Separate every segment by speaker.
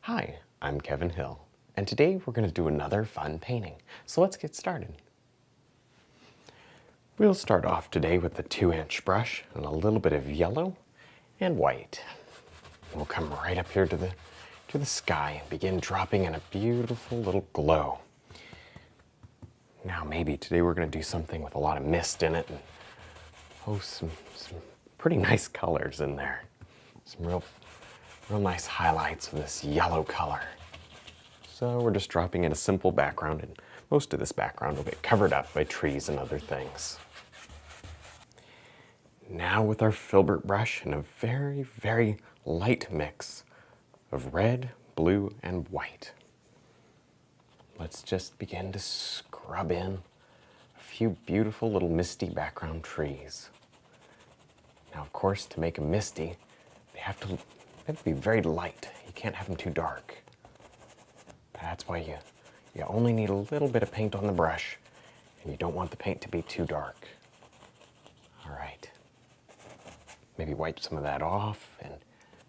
Speaker 1: Hi, I'm Kevin Hill, and today we're going to do another fun painting. So let's get started. We'll start off today with the 2-inch brush and a little bit of yellow and white. We'll come right up here to the sky and begin dropping in a beautiful little glow. Now maybe today we're going to do something with a lot of mist in it and some pretty nice colors in there. Some real nice highlights of this yellow color. So we're just dropping in a simple background, and most of this background will get covered up by trees and other things. Now with our filbert brush and a very, very light mix of red, blue, and white, let's just begin to scrub in a few beautiful little misty background trees. Now, of course, to make them misty, they have to be very light. You can't have them too dark. That's why you only need a little bit of paint on the brush, and you don't want the paint to be too dark. All right. Maybe wipe some of that off, and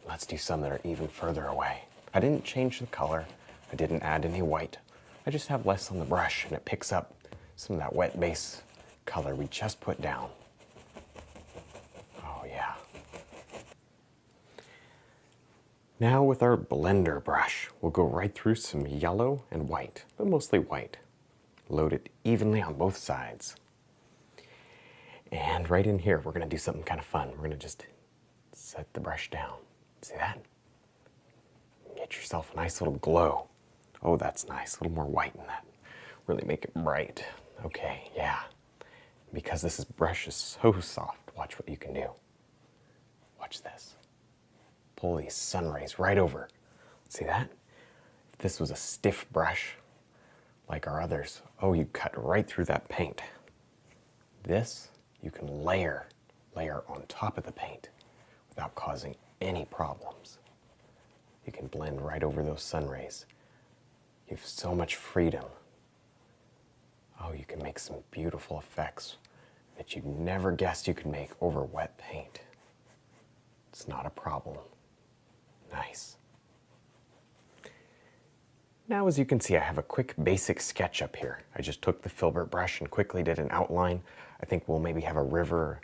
Speaker 1: let's do some that are even further away. I didn't change the color. I didn't add any white. I just have less on the brush, and it picks up some of that wet base color we just put down. Oh, yeah. Now with our blender brush, we'll go right through some yellow and white, but mostly white. Load it evenly on both sides. And right in here, we're going to do something kind of fun. We're going to just set the brush down. See that? Get yourself a nice little glow. Oh, that's nice. A little more white in that. Really make it bright. Okay, yeah. Because this brush is so soft, watch what you can do. Watch this. Pull these sun rays right over. See that? If this was a stiff brush, like our others, oh, you cut right through that paint. This, you can layer on top of the paint without causing any problems. You can blend right over those sun rays. You have so much freedom. Oh, you can make some beautiful effects that you never guessed you could make over wet paint. It's not a problem. Nice. Now, as you can see, I have a quick basic sketch up here. I just took the filbert brush and quickly did an outline. I think we'll maybe have a river,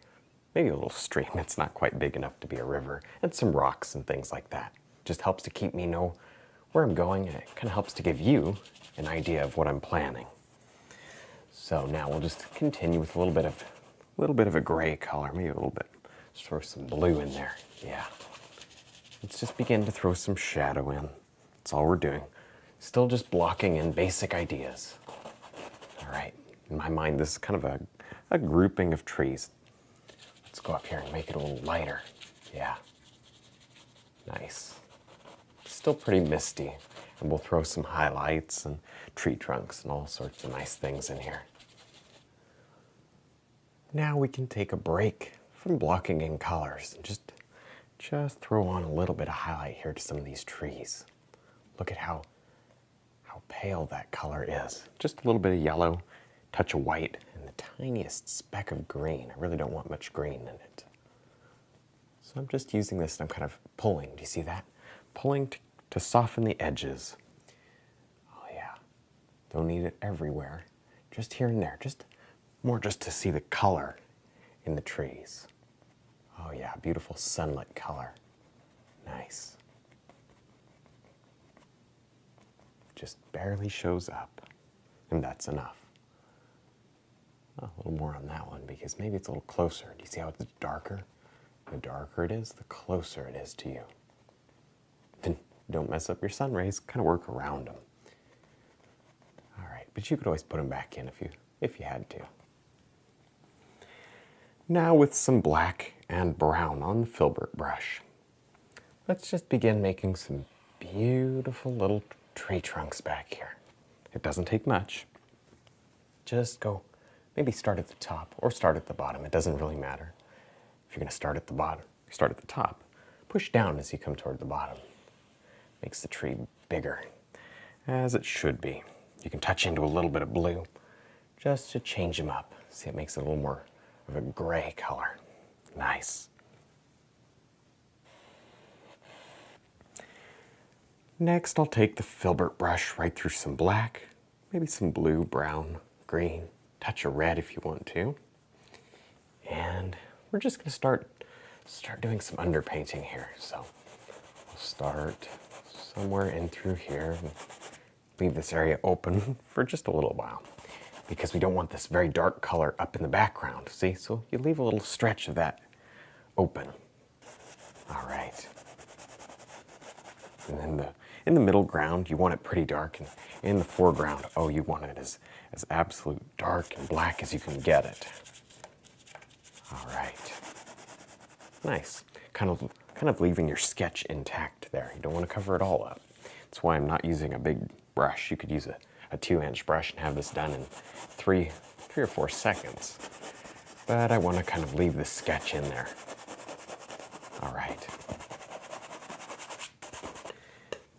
Speaker 1: maybe a little stream. It's not quite big enough to be a river, and some rocks and things like that. Just helps to keep me know where I'm going, and it kind of helps to give you an idea of what I'm planning. So now we'll just continue with a little bit of a gray color, maybe a little bit. Just throw some blue in there. Yeah. Let's just begin to throw some shadow in. That's all we're doing. Still just blocking in basic ideas. All right. In my mind, this is kind of a grouping of trees. Let's go up here and make it a little lighter. Yeah. Nice. Still pretty misty. And we'll throw some highlights and tree trunks and all sorts of nice things in here. Now we can take a break from blocking in colors and just throw on a little bit of highlight here to some of these trees. Look at how pale that color is. Just a little bit of yellow, touch of white, and the tiniest speck of green. I really don't want much green in it. So I'm just using this and I'm kind of pulling. Do you see that? Pulling to soften the edges. Oh yeah. Don't need it everywhere. Just here and there. Just to see the color in the trees. Oh yeah, beautiful sunlit color. Nice. Just barely shows up, and that's enough. A little more on that one because maybe it's a little closer. Do you see how it's darker? The darker it is, the closer it is to you. Then don't mess up your sun rays, kind of work around them. All right, but you could always put them back in if you had to. Now with some black and brown on the filbert brush, let's just begin making some beautiful little tree trunks back here. It doesn't take much. Just go, maybe start at the top or start at the bottom. It doesn't really matter. If you're going to start at the bottom, start at the top. Push down as you come toward the bottom. Makes the tree bigger, as it should be. You can touch into a little bit of blue just to change them up. See, it makes it a little more of a gray color. Nice. Next, I'll take the filbert brush right through some black, maybe some blue, brown, green, touch of red if you want to. And we're just gonna start doing some underpainting here. So we'll start somewhere in through here and leave this area open for just a little while because we don't want this very dark color up in the background, see? So you leave a little stretch of that open. All right. And then in the middle ground, you want it pretty dark, and in the foreground, oh, you want it as absolute dark and black as you can get it. All right. Nice. Kind of leaving your sketch intact there. You don't want to cover it all up. That's why I'm not using a big brush. You could use a 2-inch brush and have this done in three or 4 seconds. But I want to kind of leave the sketch in there. All right.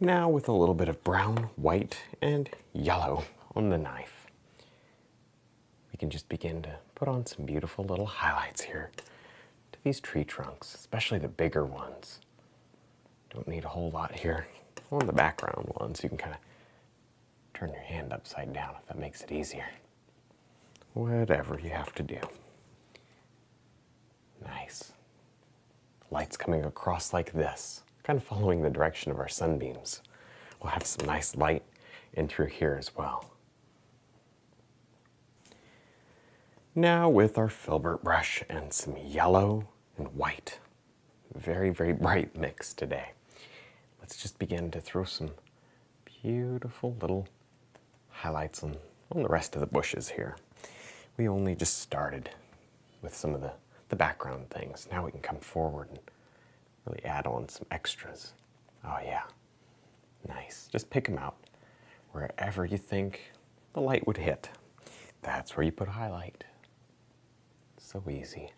Speaker 1: Now with a little bit of brown, white, and yellow on the knife, we can just begin to put on some beautiful little highlights here to these tree trunks, especially the bigger ones. Don't need a whole lot here. On the background ones, you can kind of turn your hand upside down if that makes it easier. Whatever you have to do. Nice. Light's coming across like this, kind of following the direction of our sunbeams. We'll have some nice light in through here as well. Now with our filbert brush and some yellow and white, very, very bright mix today. Let's just begin to throw some beautiful little highlights on the rest of the bushes here. We only just started with some of the background things. Now we can come forward and really add on some extras. Oh yeah, nice. Just pick them out wherever you think the light would hit. That's where you put a highlight. So easy.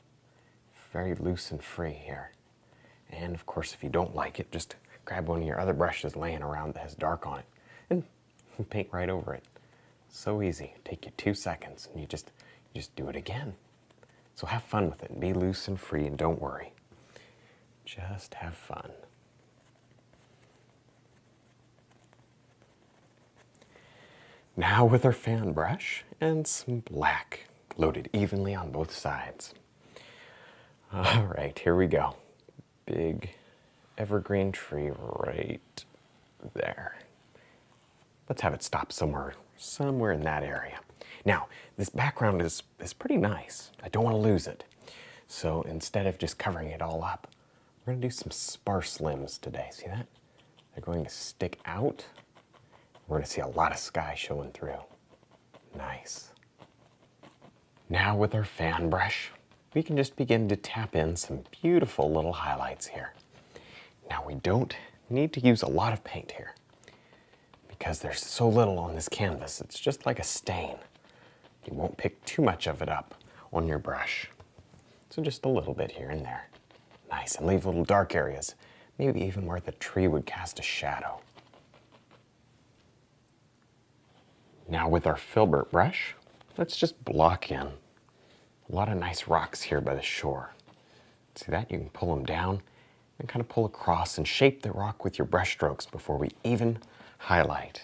Speaker 1: Very loose and free here. And of course, if you don't like it, just grab one of your other brushes laying around that has dark on it and paint right over it. So easy. Take you 2 seconds and you just do it again. So have fun with it. Be loose and free and don't worry. Just have fun. Now with our fan brush and some black loaded evenly on both sides. All right, here we go. Big evergreen tree right there. Let's have it stop somewhere in that area. Now, this background is pretty nice. I don't want to lose it. So instead of just covering it all up, we're going to do some sparse limbs today. See that? They're going to stick out. We're going to see a lot of sky showing through. Nice. Now with our fan brush, we can just begin to tap in some beautiful little highlights here. Now we don't need to use a lot of paint here because there's so little on this canvas. It's just like a stain. You won't pick too much of it up on your brush. So just a little bit here and there. Nice, and leave little dark areas, maybe even where the tree would cast a shadow. Now with our filbert brush, let's just block in a lot of nice rocks here by the shore. See that? You can pull them down and kind of pull across and shape the rock with your brush strokes before we even highlight.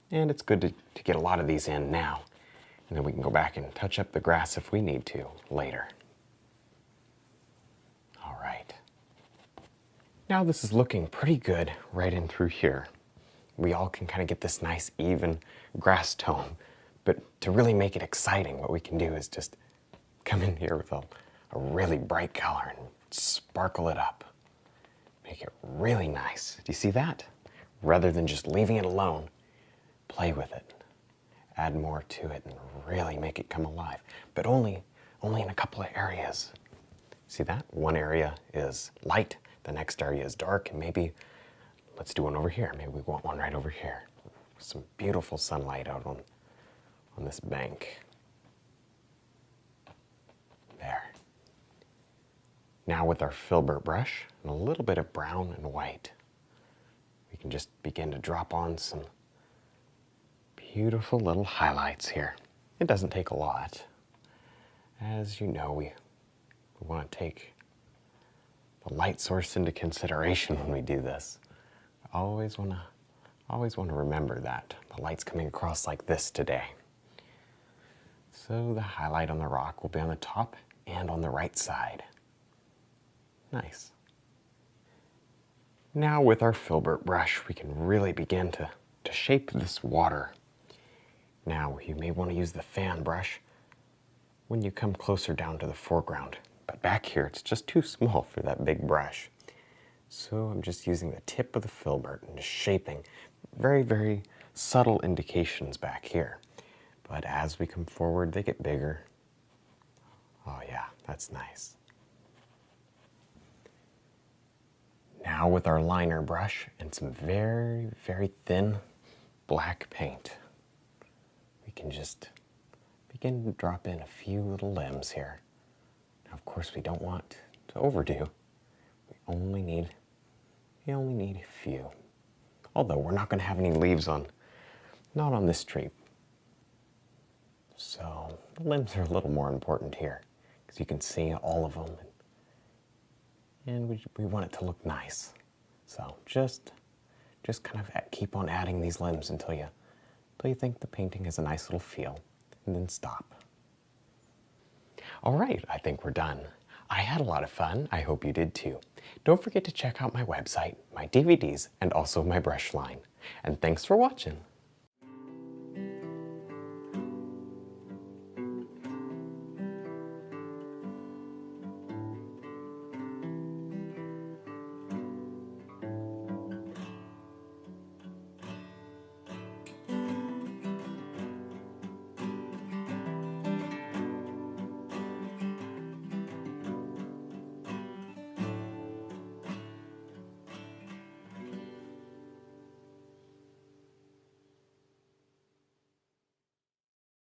Speaker 1: And it's good to get a lot of these in now, and then we can go back and touch up the grass if we need to later. All right. Now this is looking pretty good right in through here. We all can kind of get this nice even grass tone, but to really make it exciting, what we can do is just come in here with a really bright color and sparkle it up. Make it really nice. Do you see that? Rather than just leaving it alone, play with it. Add more to it and really make it come alive, but only in a couple of areas. See that? One area is light, the next area is dark, and maybe let's do one over here. Maybe we want one right over here. Some beautiful sunlight out on this bank. There. Now with our filbert brush and a little bit of brown and white, we can just begin to drop on some beautiful little highlights here. It doesn't take a lot. As you know, we want to take the light source into consideration when we do this. always want to remember that. The light's coming across like this today. So the highlight on the rock will be on the top and on the right side. Nice. Now with our filbert brush, we can really begin to shape this water. Now you may want to use the fan brush when you come closer down to the foreground. But back here, it's just too small for that big brush. So I'm just using the tip of the filbert and just shaping very, very subtle indications back here. But as we come forward, they get bigger. Oh yeah, that's nice. Now with our liner brush and some very, very thin black paint, we can just begin to drop in a few little limbs here. Now, of course, we don't want to overdo. We only need a few. Although we're not going to have any leaves not on this tree. So the limbs are a little more important here because you can see all of them. And we want it to look nice. So just kind of keep on adding these limbs until you think the painting has a nice little feel, and then stop. All right, I think we're done. I had a lot of fun. I hope you did too. Don't forget to check out my website, my DVDs, and also my brush line. And thanks for watching.